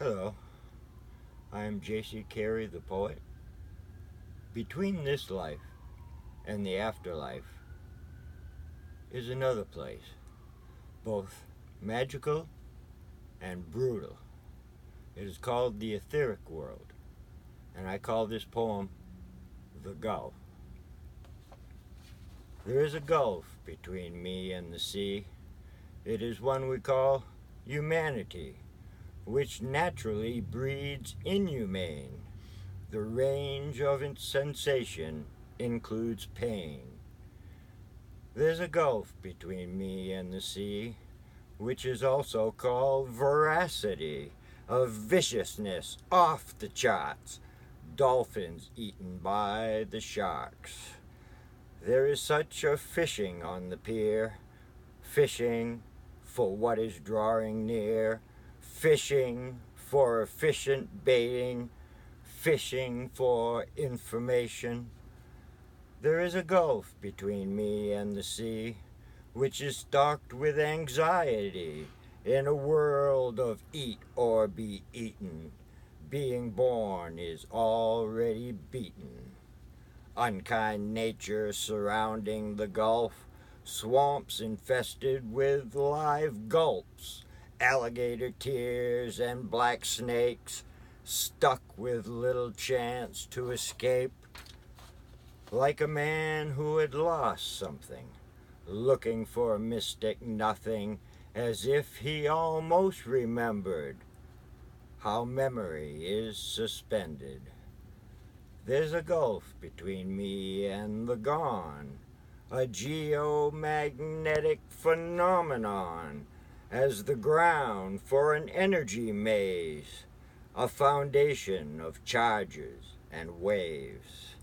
Hello, I am J.C. Carey, the poet. Between this life and the afterlife is another place, both magical and brutal. It is called the etheric world, and I call this poem The Gulf. There is a gulf between me and the sea. It is one we call humanity, which naturally breeds inhumane. The range of its sensation includes pain. There's a gulf between me and the sea, which is also called voracity, of viciousness off the charts, dolphins eaten by the sharks. There is such a fishing on the pier, fishing for what is drawing near, fishing for efficient baiting, fishing for information. There is a gulf between me and the sea, which is stocked with anxiety in a world of eat or be eaten. Being born is already beaten. Unkind nature surrounding the gulf, swamps infested with live gulps, alligator tears and black snakes, stuck with little chance to escape, like a man who had lost something, looking for a mystic nothing, as if he almost remembered how memory is suspended. There's a gulf between me and the gone, a geomagnetic phenomenon, as the ground for an energy maze, a foundation of charges and waves.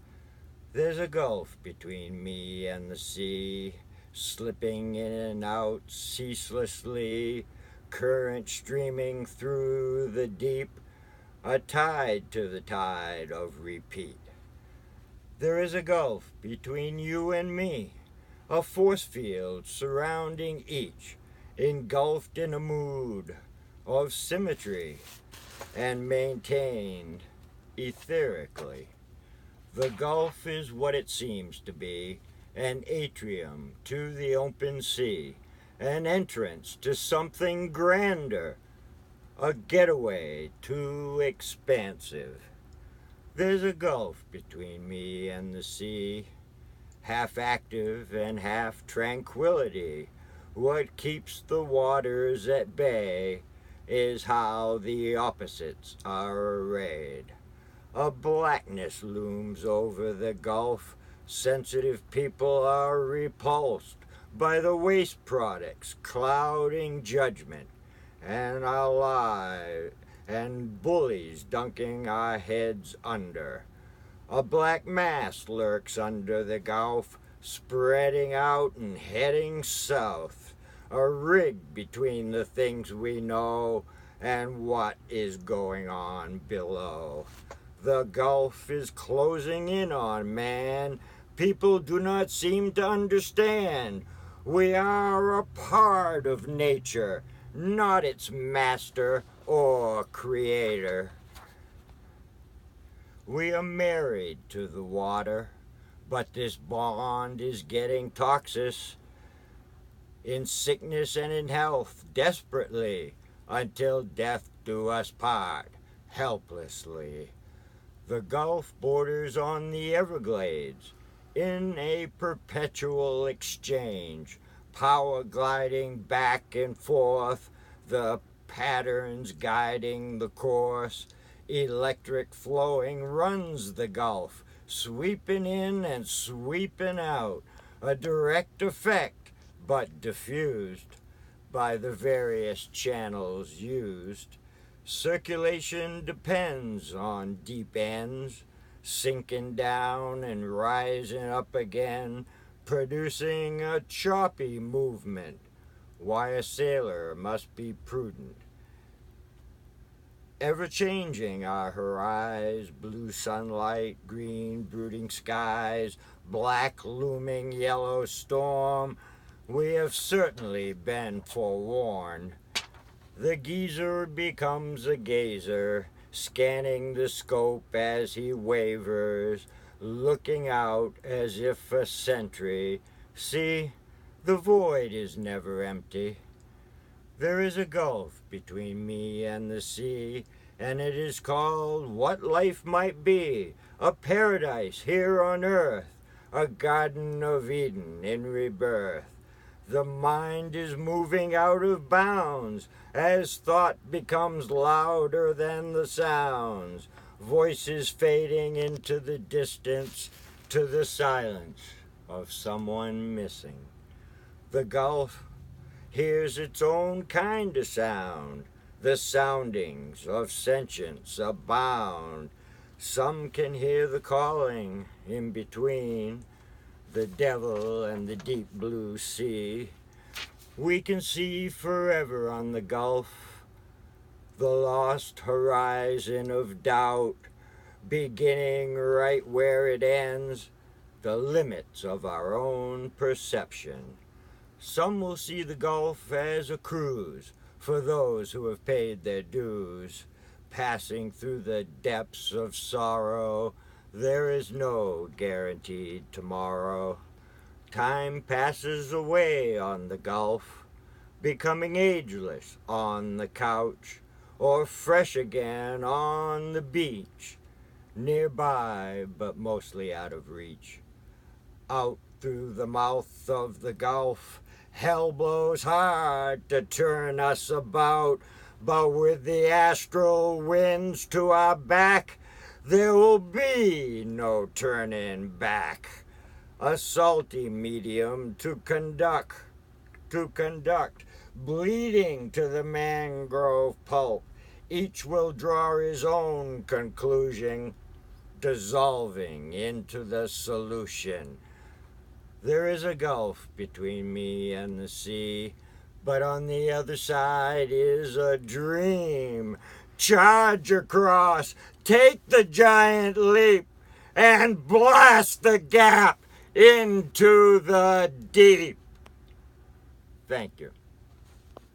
There's a gulf between me and the sea, slipping in and out ceaselessly, current streaming through the deep, a tide to the tide of repeat. There is a gulf between you and me, a force field surrounding each, engulfed in a mood of symmetry and maintained etherically. The gulf is what it seems to be, an atrium to the open sea, an entrance to something grander, a getaway too expansive. There's a gulf between me and the sea, half active and half tranquility. What keeps the waters at bay is how the opposites are arrayed. A blackness looms over the gulf. Sensitive people are repulsed by the waste products clouding judgment, and our lie and bullies dunking our heads under. A black mass lurks under the gulf, spreading out and heading south, a rig between the things we know and what is going on below. The gulf is closing in on man. People do not seem to understand. We are a part of nature, not its master or creator. We are married to the water, but this bond is getting toxic. In sickness and in health, desperately, until death do us part, helplessly. The gulf borders on the Everglades, in a perpetual exchange, power gliding back and forth, the patterns guiding the course, electric flowing runs the gulf, sweeping in and sweeping out, a direct effect, but diffused by the various channels used. Circulation depends on deep ends, sinking down and rising up again, producing a choppy movement. Why a sailor must be prudent. Ever changing are her eyes, blue sunlight, green brooding skies, black looming yellow storm. We have certainly been forewarned. The geezer becomes a gazer, scanning the scope as he wavers, looking out as if a sentry. See, the void is never empty. There is a gulf between me and the sea, and it is called what life might be, a paradise here on earth, a garden of Eden in rebirth. The mind is moving out of bounds as thought becomes louder than the sounds, voices fading into the distance to the silence of someone missing. The gulf hears its own kind of sound, the soundings of sentience abound. Some can hear the calling in between, the devil and the deep blue sea. We can see forever on the gulf, the lost horizon of doubt, beginning right where it ends, the limits of our own perception. Some will see the gulf as a cruise for those who have paid their dues, passing through the depths of sorrow. There is no guaranteed tomorrow. Time passes away on the gulf, becoming ageless on the couch, or fresh again on the beach, nearby but mostly out of reach. Out through the mouth of the gulf, hell blows hard to turn us about, but with the astral winds to our back, there will be no turning back. A salty medium to conduct, bleeding to the mangrove pulp. Each will draw his own conclusion, dissolving into the solution. There is a gulf between me and the sea, but on the other side is a dream. Charge across, take the giant leap, and blast the gap into the deep. Thank you.